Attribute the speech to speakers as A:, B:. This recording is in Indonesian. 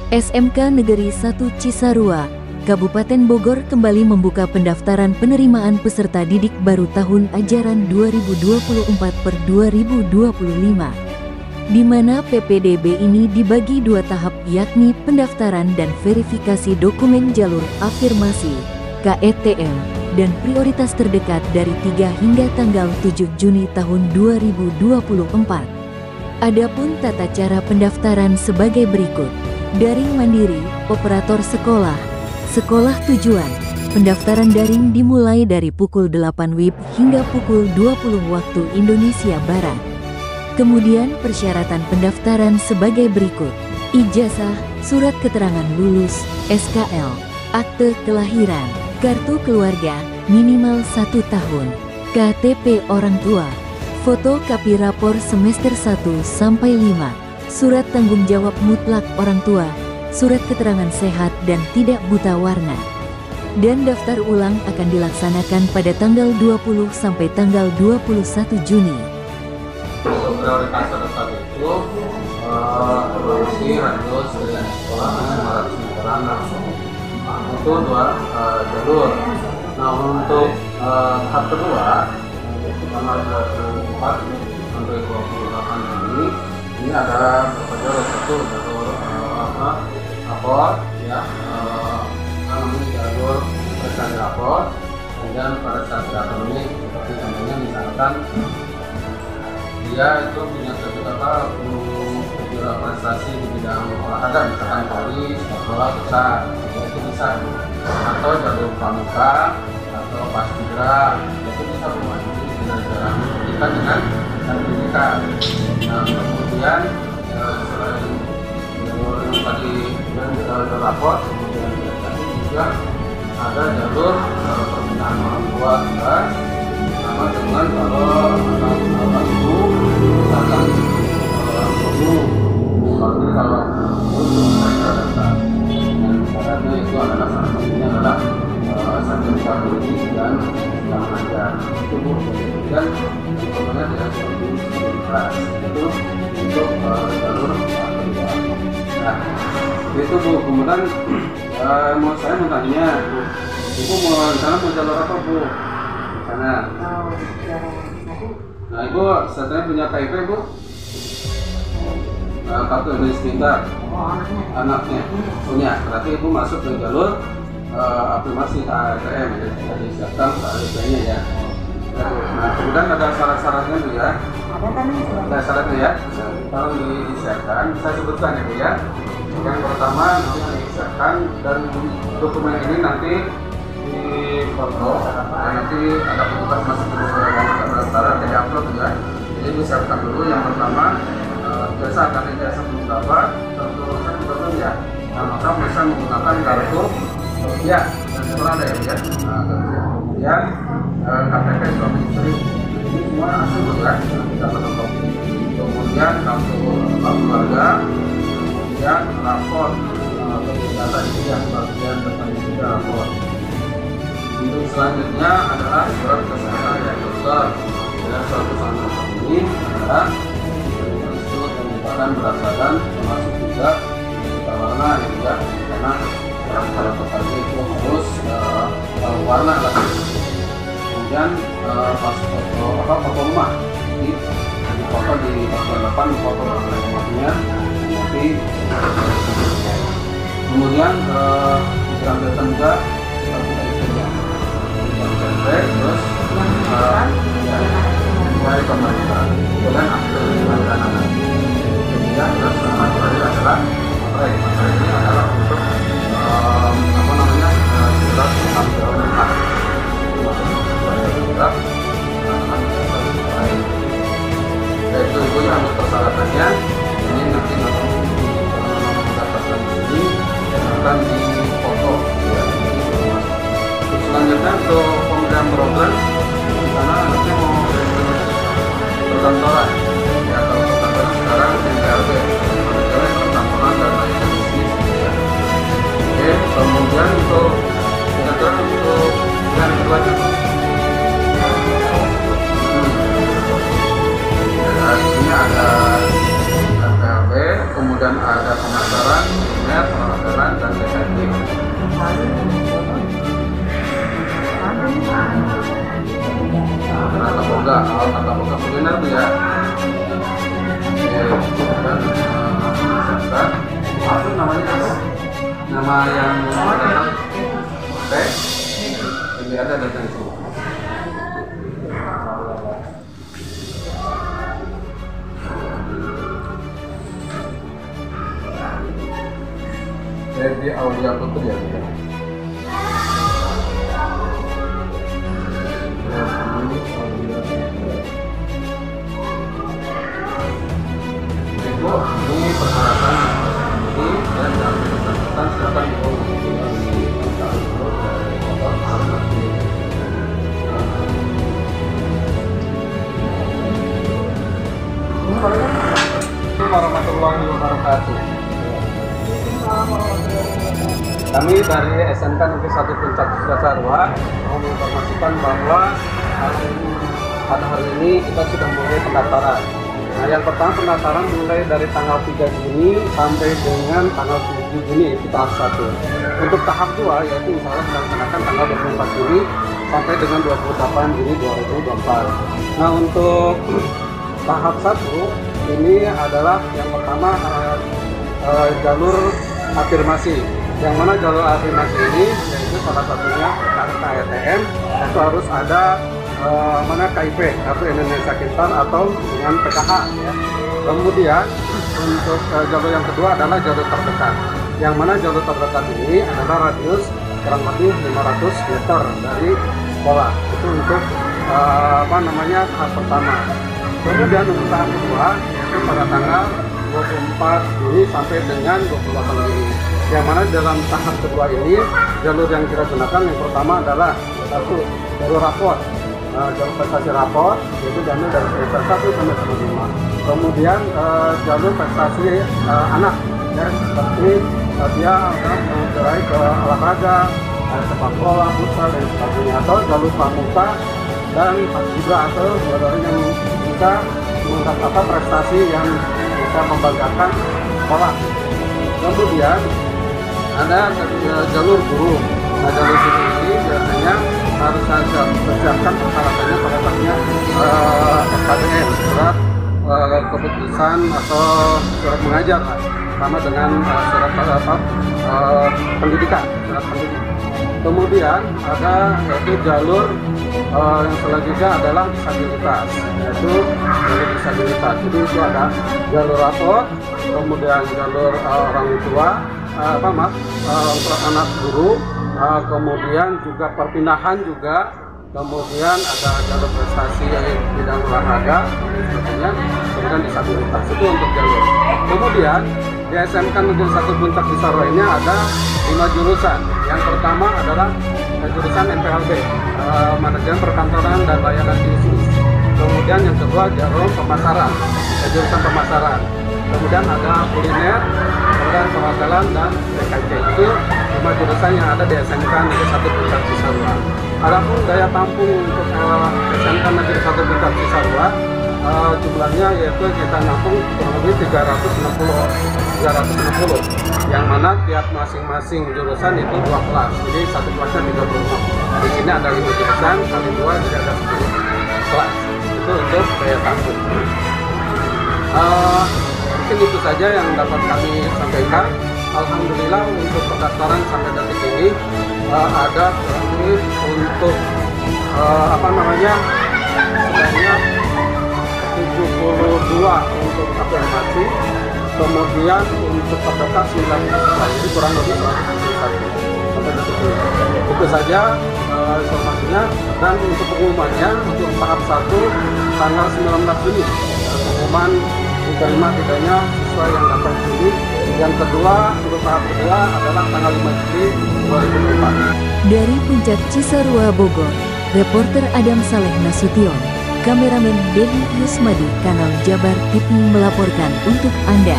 A: SMK Negeri 1 Cisarua, Kabupaten Bogor kembali membuka pendaftaran penerimaan peserta didik baru tahun ajaran 2024/2025, di mana PPDB ini dibagi dua tahap, yakni pendaftaran dan verifikasi dokumen jalur afirmasi (KETM) dan prioritas terdekat dari 3 hingga tanggal 7 Juni tahun 2024. Adapun tata cara pendaftaran sebagai berikut: daring mandiri, operator sekolah, sekolah tujuan. Pendaftaran daring dimulai dari pukul 8 WIB hingga pukul 20 waktu Indonesia Barat. Kemudian persyaratan pendaftaran sebagai berikut: ijazah, surat keterangan lulus, SKL, akte kelahiran, kartu keluarga, minimal 1 tahun, KTP orang tua, fotokopi rapor semester 1 sampai 5, surat tanggung jawab mutlak orang tua, surat keterangan sehat dan tidak buta warna. Dan daftar ulang akan dilaksanakan pada tanggal 20 sampai tanggal 21 Juni.
B: Prioritas tersebut itu evaluasi radius dari sekolah 500 meteran langsung. Itu dua jalur. Nah, untuk tahap kedua tanggal 24 sampai 28 ini ada beberapa jalur. Satu jalur rapor, ya, namanya jalur prestasi rapor. Dan pada saat rapor ini seperti contohnya misalkan dia itu punya prestasi di bidang olahraga, misalkan voli, sepak bola, besar, itu bisa. Atau jalur pramuka atau paskibra, itu bisa memasuki dengan jalan pendidikan dengan pendidikan. Nah, kemudian selain jalur yang tadi jalur rapor, kemudian tadi juga ada jalur permintaan orang tua juga, sama dengan kalau anak ibu misalkan orang guru, kalau mereka datang dan caranya itu adalah salah satunya adalah sertifikat politik dan sedang mengajar itu Bu. Dan contohnya tidak seperti kelas itu untuk jalur kedua. Nah itu Bu. Kemudian saya mau tanya Bu, Ibu mau jalur apa Bu? Sana. Nah, Ibu sebenarnya punya KIP, Bu? Kartu Indonesia Pintar. Anaknya punya. Berarti Ibu masuk ke jalur afirmasi KETM, ya, sudah disiapkan KIP-nya ya. Nah, kemudian ada syarat-syaratnya Bu ya. Ada syaratnya ya. Kalau disiapkan, saya sebutkan ya Bu ya. Yang pertama nanti disiapkan dan dokumen ini nanti di foto, nanti ada petugas masuk ke pendaftaran jadi upload ya. Jadi disiapkan dulu yang pertama biasa karena biasa belum dapat tentu ya. Nah, maka bisa menggunakan kartu ya dan sekolah ada ya. Nah, kemudian KTP suami istri ini semua asli ya, kita fotokopi. Kemudian kartu keluarga, kemudian rapor data itu yang bagian depan itu rapor. Untuk selanjutnya adalah surat kesehatan dari dokter. Dan surat kesehatan ini adalah itu merupakan berat badan termasuk juga warna ya juga, karena pada pekerja itu harus warna lah. Kemudian pas foto rumah, jadi foto di bagian depan, foto bagian rumahnya, nanti kemudian diambilkan juga terus dari pemerintah kemudian akte kelahiran kemudian terus terakhir adalah materai ini adalah untuk surat panggilan nikah yaitu Ibu yang untuk persyaratannya ini nanti mendapatkan ini akan dipoto ya. Selanjutnya untuk pemilihan program di sana nanti mau perkantoran ya, kalau perkantoran sekarang di PLB perkantoran dan lain-lain ya. Oke, kemudian untuk kira-kira untuk yang keduanya ini ada sama yang datang ini ada datang itu. Jadi Aulia Putri ya. Ini persyaratan ini dan dalam bersangkutan silakan warahmatullahi wabarakatuh. Kami dari SMK Negeri 1 Puncak Cisarua mau menginformasikan bahwa pada hari ini kita sudah mulai pendaftaran. Nah, yang pertama pendaftaran mulai dari tanggal 3 Juni sampai dengan tanggal 7 Juni itu tahap 1. Untuk tahap 2 yaitu insya Allah dilaksanakan tanggal 24 Juni sampai dengan 28 Juni 2024. Nah, untuk tahap 1 ini adalah yang pertama jalur afirmasi. Yang mana jalur afirmasi ini yaitu salah satunya kartu ATM itu harus ada KIP, Kartu Indonesia Pintar atau dengan PKH ya. Kemudian untuk jalur yang kedua adalah jalur terdekat. Yang mana jalur terdekat ini adalah radius kurang lebih 500 meter dari sekolah. Itu untuk tahap pertama. Kemudian untuk tahap kedua yaitu pada tanggal 24 Juni sampai dengan 28 Juni. Yang mana dalam tahap kedua ini jalur yang kita gunakan yang pertama adalah jalur rapor. Jalur prestasi rapor yaitu diambil dari semester 1 sampai semester 5. Kemudian jalur prestasi anak ya, seperti dia akan menggerai ke olahraga, sepak bola, futsal dan sebagainya, atau jalur pramuka dan juga atau jalur yang bisa mengangkat prestasi yang bisa membanggakan sekolah. Kemudian ada jalur guru. Nah, jalur guru ini biasanya harus saya persiapkan persyaratannya pada saatnya SKBM, surat keputusan atau surat mengajar sama dengan surat pendidikan, surat pendidik. Kemudian ada yaitu jalur yang selanjutnya adalah disabilitas, yaitu jalur disabilitas. Jadi itu ada jalur rapor, kemudian jalur orang tua, anak guru, kemudian juga perpindahan juga, kemudian ada jalur prestasi bidang olahraga dan sebagainya, kemudian disabilitas. Itu untuk jalur. Kemudian di SMK Negeri 1 Puncak Cisarua ini ada 5 jurusan. Yang pertama adalah jurusan MPLB, manajemen perkantoran dan layanan bisnis. Kemudian yang kedua jalur pemasaran, jurusan pemasaran. Kemudian ada kuliner, kemudian perhotelan dan PKJ. Itu 5 jurusan yang ada di SMK Negeri 1 Puncak Cisarua. Adapun daya tampung untuk SMK Negeri 1 Puncak Cisarua jumlahnya yaitu kita nampung kurang lebih 360, yang mana tiap masing-masing jurusan itu 2 kelas, jadi satu kelasnya 36. Di sini ada 5 jurusan kali 2 jadi ada 10 kelas. Itu untuk daya tampung. Mungkin itu saja yang dapat kami sampaikan. Alhamdulillah untuk pendaftaran sampai detik ini ada kurang lebih untuk sebanyak 72 untuk afirmasi, kemudian untuk terdekat 19, jadi kurang lebih 101 sampai detik ini. Itu saja informasinya, dan untuk pengumumannya untuk tahap 1 tanggal 19 Juni pengumuman diterima tidaknya siswa yang dapat Juni. Yang kedua untuk tahap kedua adalah tanggal 5 Juli 2024.
A: Dari Puncak Cisarua Bogor, reporter Adam Saleh Nasution, kameramen Dedi Yusmadi, Kanal Jabar TV melaporkan untuk Anda.